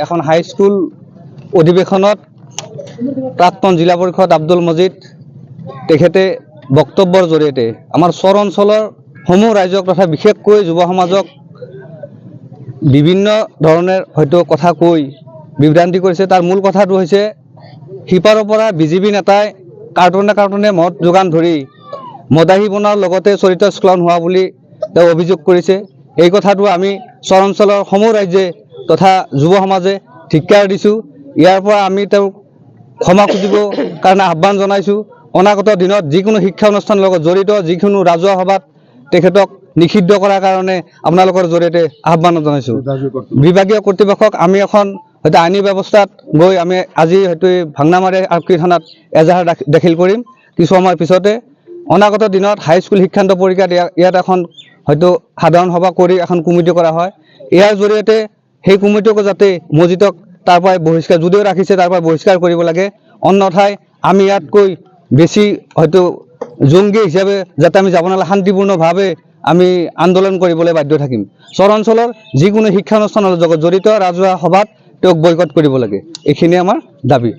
এখন হাইস্কুল অধিৱেশনত প্ৰাক্তন জিলা পৰিষদ আব্দুল মজিদ তেখেতে বক্তব্যৰ জৰিয়তে আমাৰ চৰ অঞ্চলৰ সমূহ ৰাইজক তথা বিশেষকৈ যুৱ সমাজক বিভিন্ন ধৰণৰ হয়তো কথা কৈ বিভ্ৰান্তি কৰিছে। তাৰ মূল কথাটো হৈছে সিপাৰৰ পৰা বিজেপি নেতাই কাৰ্টনে মদ যোগান ধৰি মদাহী বনোৱাৰ লগতে চৰিত্ৰ স্খলন হোৱা বুলি তেওঁ অভিযোগ কৰিছে। এই কথাটো আমি চৰ অঞ্চলৰ সমূহ ৰাইজে তথা যুৱ সমাজে ধিক্কাৰ দিছোঁ। ইয়াৰ পৰা আমি তেওঁক ক্ষমা খুজিব কাৰণে আহ্বান জনাইছোঁ। অনাগত দিনত যিকোনো শিক্ষা অনুষ্ঠানৰ লগত জড়িত যিকোনো ৰাজহুৱা সভাত তেখেতক নিষিদ্ধ কৰাৰ কাৰণে আপোনালোকৰ জৰিয়তে আহ্বান জনাইছোঁ। বিভাগীয় কৰ্তৃপক্ষক আমি এখন হয়তো আইনী ব্যৱস্থাত গৈ আমি আজি হয়তো ভাংনামাৰি আৰক্ষী থানাত এজাহাৰ দাখিল কৰিম। কিছু সময়ৰ পিছতে অনাগত দিনত হাইস্কুল শিক্ষান্ত পৰীক্ষাত ইয়াত এখন হয়তো সাধাৰণ সভা কৰি এখন কমিটি কৰা হয়। ইয়াৰ জৰিয়তে সেই কমিটিকো যাতে মছজিদক তাৰ পৰাই বহিষ্কাৰ যদিও ৰাখিছে তাৰ পৰা বহিষ্কাৰ কৰিব লাগে। অন্যথাই আমি ইয়াতকৈ বেছি হয়তো জংগী হিচাপে যাতে আমি যাব নালাগে, শান্তিপূৰ্ণভাৱে আমি আন্দোলন কৰিবলৈ বাধ্য থাকিম। চৰ অঞ্চলৰ যিকোনো শিক্ষানুষ্ঠানৰ লগত জড়িত ৰাজহুৱা সভাত তেওঁক বয়কট কৰিব লাগে। এইখিনিয়ে আমাৰ দাবী।